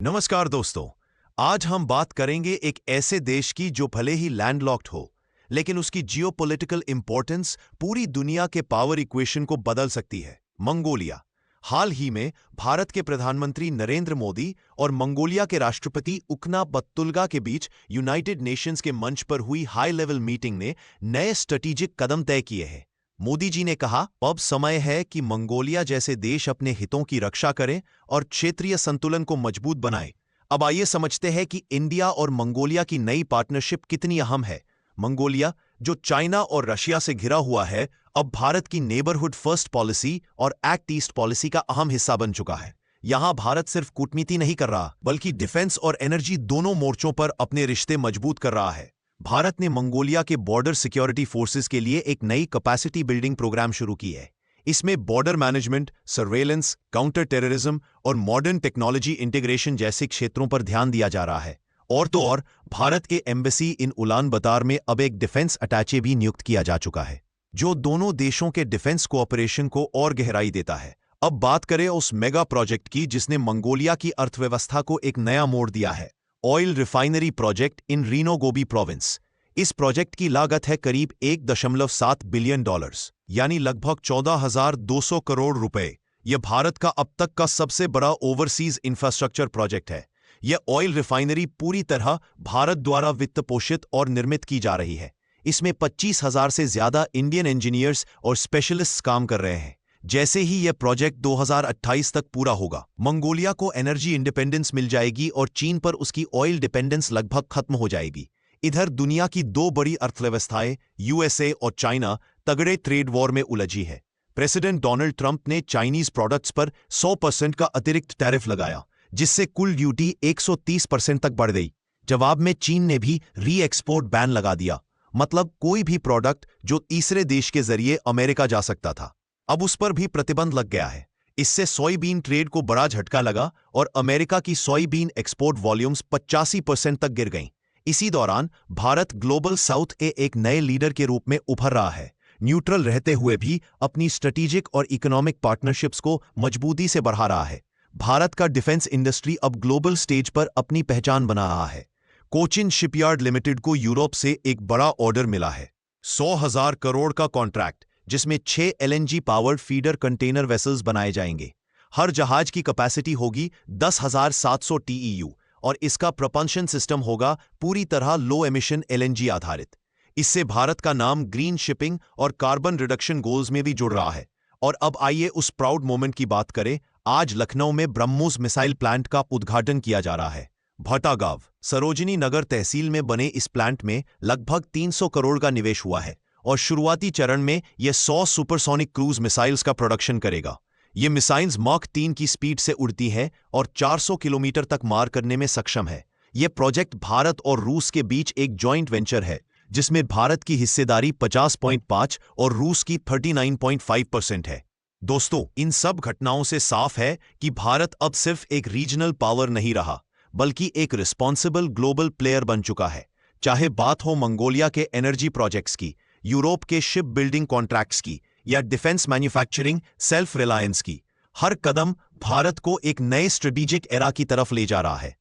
नमस्कार दोस्तों। आज हम बात करेंगे एक ऐसे देश की जो भले ही लैंडलॉक्ड हो, लेकिन उसकी जियोपॉलिटिकल इंपॉर्टेंस पूरी दुनिया के पावर इक्वेशन को बदल सकती है। मंगोलिया। हाल ही में भारत के प्रधानमंत्री नरेंद्र मोदी और मंगोलिया के राष्ट्रपति उकना बत्तुल्गा के बीच यूनाइटेड नेशंस के मंच पर हुई हाई लेवल मीटिंग ने नए स्ट्रेटेजिक कदम तय किए हैं। मोदी जी ने कहा, अब समय है कि मंगोलिया जैसे देश अपने हितों की रक्षा करें और क्षेत्रीय संतुलन को मजबूत बनाए। अब आइए समझते हैं कि इंडिया और मंगोलिया की नई पार्टनरशिप कितनी अहम है। मंगोलिया, जो चाइना और रशिया से घिरा हुआ है, अब भारत की नेबरहुड फर्स्ट पॉलिसी और एक्ट ईस्ट पॉलिसी का अहम हिस्सा बन चुका है। यहां भारत सिर्फ कूटनीति नहीं कर रहा, बल्कि डिफेंस और एनर्जी दोनों मोर्चों पर अपने रिश्ते मजबूत कर रहा है। भारत ने मंगोलिया के बॉर्डर सिक्योरिटी फोर्सेस के लिए एक नई कैपेसिटी बिल्डिंग प्रोग्राम शुरू की है। इसमें border management, surveillance, counter terrorism और मॉडर्न टेक्नोलॉजी इंटीग्रेशन जैसे क्षेत्रों पर ध्यान दिया जा रहा है। और तो और, भारत के एम्बेसी इन उलान बतार में अब एक डिफेंस अटैचे भी नियुक्त किया जा चुका है, जो दोनों देशों के डिफेंस कोऑपरेशन को और गहराई देता है। अब बात करें उस मेगा प्रोजेक्ट की जिसने मंगोलिया की अर्थव्यवस्था को एक नया मोड़ दिया है। Oil refinery project in Reno Gobi province. इस प्रोजेक्ट की लागत है करीब $1.7 बिलियन, यानी लगभग 14,200 करोड़ रुपए। यह भारत का अब तक का सबसे बड़ा ओवरसीज इंफ्रास्ट्रक्चर प्रोजेक्ट है। यह ऑयल रिफाइनरी पूरी तरह भारत द्वारा वित्त पोषित और निर्मित की जा रही है। इसमें 25,000 से ज्यादा इंडियन इंजीनियर्स और स्पेशलिस्ट्स काम कर रहे हैं। जैसे ही यह प्रोजेक्ट 2028 तक पूरा होगा, मंगोलिया को एनर्जी इंडिपेंडेंस मिल जाएगी और चीन पर उसकी ऑयल डिपेंडेंस लगभग खत्म हो जाएगी। इधर दुनिया की दो बड़ी अर्थव्यवस्थाएं यूएसए और चाइना तगड़े ट्रेड वॉर में उलझी है। प्रेसिडेंट डोनाल्ड ट्रंप ने चाइनीज प्रोडक्ट्स पर 100% का अतिरिक्त टैरिफ लगाया, जिससे कुल ड्यूटी 130% तक बढ़ गई। जवाब में चीन ने भी री एक्सपोर्ट बैन लगा दिया, मतलब कोई भी प्रोडक्ट जो तीसरे देश के जरिए अमेरिका जा सकता था, अब उस पर भी प्रतिबंध लग गया है। इससे सोयाबीन ट्रेड को बड़ा झटका लगा और अमेरिका की सोयाबीन एक्सपोर्ट वॉल्यूम्स 85% तक गिर गईं। इसी दौरान भारत ग्लोबल साउथ के एक नए लीडर के रूप में उभर रहा है, न्यूट्रल रहते हुए भी अपनी स्ट्रेटेजिक और इकोनॉमिक पार्टनरशिप्स को मजबूती से बढ़ा रहा है। भारत का डिफेंस इंडस्ट्री अब ग्लोबल स्टेज पर अपनी पहचान बना रहा है। कोचिन शिपयार्ड लिमिटेड को यूरोप से एक बड़ा ऑर्डर मिला है, 100,000 करोड़ का कॉन्ट्रैक्ट, जिसमें 6 LNG powered feeder container vessels बनाए जाएंगे। हर जहाज की कैपेसिटी होगी 10,700 टीईयू और इसका प्रपल्शन सिस्टम होगा पूरी तरह लो एमिशन एलएनजी आधारित। इससे भारत का नाम ग्रीन शिपिंग और कार्बन रिडक्शन गोल्स में भी जुड़ रहा है। और अब आइए उस प्राउड मोमेंट की बात करें। आज लखनऊ में ब्रह्मोस मिसाइल प्लांट का उद्घाटन किया जा रहा है। भटागांव, सरोजिनी नगर तहसील में बने इस प्लांट में लगभग 300 करोड़ का निवेश हुआ है और शुरुआती चरण में यह 100 सुपरसोनिक क्रूज मिसाइल्स का प्रोडक्शन करेगा। ये मिसाइल्स माक 3 की स्पीड से उड़ती हैं और 400 किलोमीटर तक मार करने में सक्षम है। यह प्रोजेक्ट भारत और रूस के बीच एक जॉइंट वेंचर है, जिसमें भारत की हिस्सेदारी 50.5 और रूस की 39.5% है। दोस्तों, इन सब घटनाओं से साफ है कि भारत अब सिर्फ एक रीजनल पावर नहीं रहा, बल्कि एक रिस्पॉन्सिबल ग्लोबल प्लेयर बन चुका है। चाहे बात हो मंगोलिया के एनर्जी प्रोजेक्ट्स की, यूरोप के शिप बिल्डिंग कॉन्ट्रैक्ट्स की या डिफेंस मैन्युफैक्चरिंग सेल्फ रिलायंस की, हर कदम भारत को एक नए स्ट्रेटेजिक एरा की तरफ ले जा रहा है।